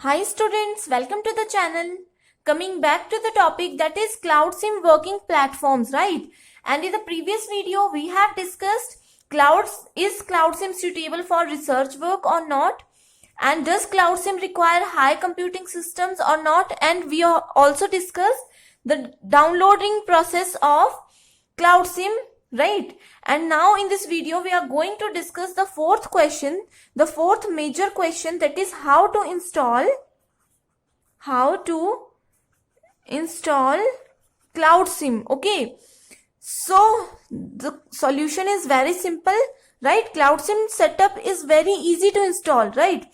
Hi students, welcome to the channel. Coming back to the topic, that is Cloud SIM working platforms, right? And in the previous video we have discussed is Cloud SIM suitable for research work or not? And does Cloud SIM require high computing systems or not? And we also discussed the downloading process of Cloud SIM, right? And now in this video we are going to discuss the fourth question, the fourth major question, that is how to install Cloud SIM. Okay, so the solution is very simple, right? Cloud SIM setup is very easy to install, right?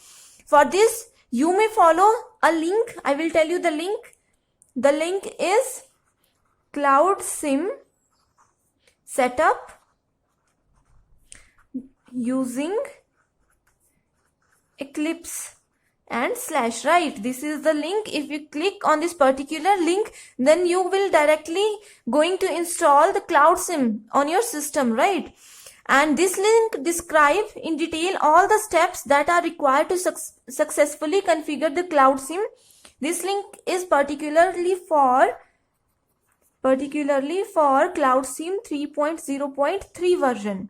For this you may follow a link. I will tell you the link. The link is Cloud SIM setup using Eclipse and / right. This is the link. If you click on this particular link, then you will directly going to install the Cloud SIM on your system, right? And this link describes in detail all the steps that are required to successfully configure the Cloud SIM. This link is particularly for Cloud SIM 3.0.3 version.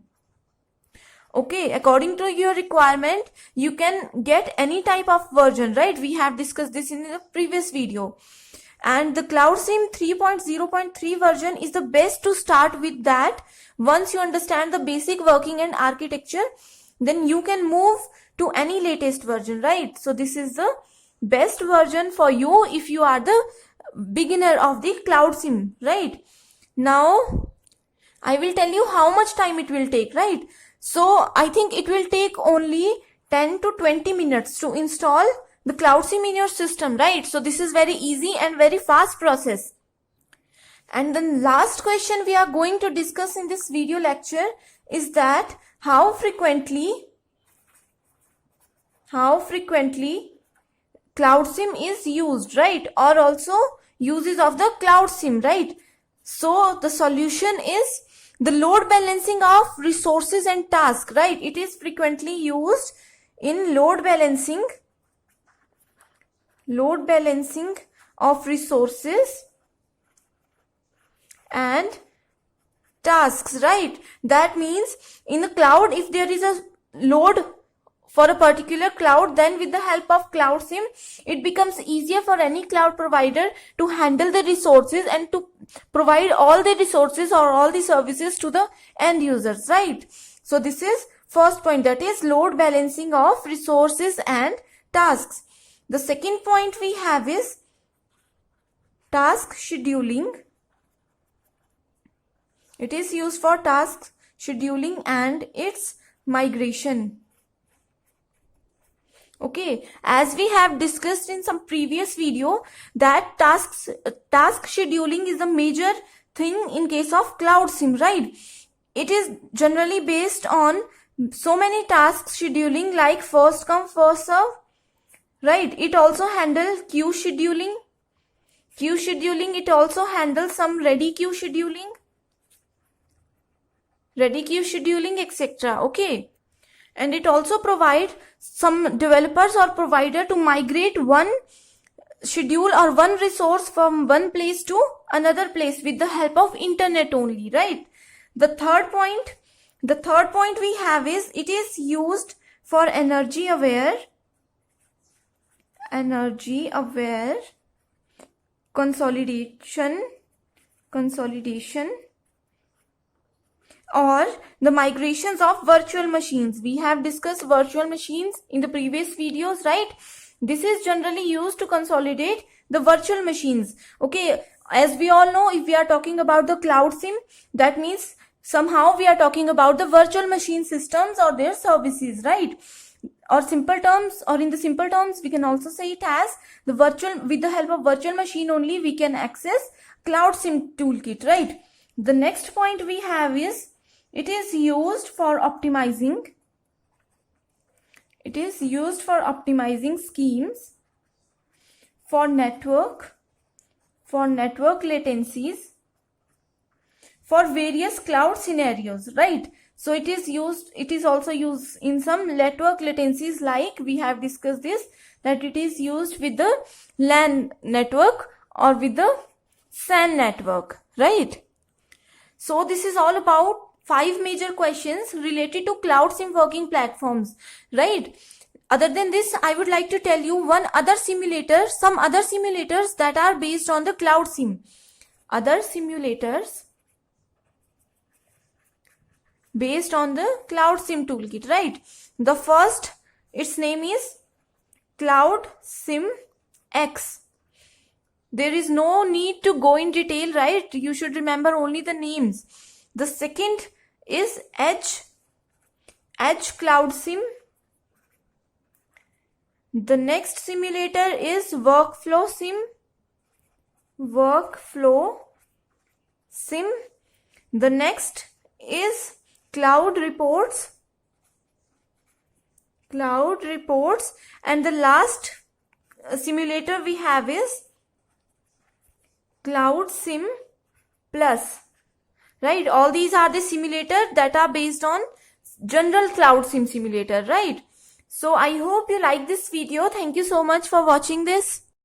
Okay, according to your requirement, you can get any type of version, right? We have discussed this in the previous video. And the Cloud SIM 3.0.3 version is the best to start with that. Once you understand the basic working and architecture, then you can move to any latest version, right? So this is the best version for you if you are the beginner of the Cloud SIM, right? Now I will tell you how much time it will take, right? So I think it will take only 10 to 20 minutes to install the Cloud SIM in your system, right? So this is very easy and very fast process. And the last question we are going to discuss in this video lecture is that how frequently Cloud SIM is used, right? Or also uses of the Cloud SIM, right? So the solution is the load balancing of resources and tasks, right? It is frequently used in load balancing of resources and tasks, right? That means in the cloud, if there is a load for a particular cloud, then with the help of Cloud SIM, it becomes easier for any cloud provider to handle the resources and to provide all the resources or all the services to the end users, right? So this is first point, that is load balancing of resources and tasks. The second point we have is task scheduling. It is used for task scheduling and its migration. Okay, as we have discussed in some previous video, that task scheduling is a major thing in case of Cloud SIM, right? It is generally based on so many tasks scheduling like first come first serve, right? It also handles queue scheduling. It also handles some ready queue scheduling, etc. Okay. And it also provides some developers or provider to migrate one schedule or one resource from one place to another place with the help of internet only, right? The third point we have is it is used for energy aware consolidation or the migrations of virtual machines. We have discussed virtual machines in the previous videos, right? This is generally used to consolidate the virtual machines. Okay, as we all know, if we are talking about the Cloud SIM, that means somehow we are talking about the virtual machine systems or their services, right? Or in the simple terms, we can also say it as with the help of virtual machine only we can access Cloud SIM toolkit, right? The next point we have is it is used for optimizing schemes for network latencies for various cloud scenarios, right? So it is also used in some network latencies, like we have discussed this, that it is used with the LAN network or with the SAN network, right? So this is all about 5 major questions related to Cloud SIM working platforms, right? Other than this, I would like to tell you some other simulators that are based on the Cloud SIM. Other simulators based on the Cloud SIM toolkit, right? The first, its name is Cloud SIM X. There is no need to go in detail, right? You should remember only the names. The second is Edge Cloud SIM. The next simulator is Workflow SIM. The next is Cloud Reports. And the last simulator we have is Cloud SIM Plus, right? All these are the simulators that are based on general Cloud SIM simulator, right? So I hope you like this video. Thank you so much for watching this.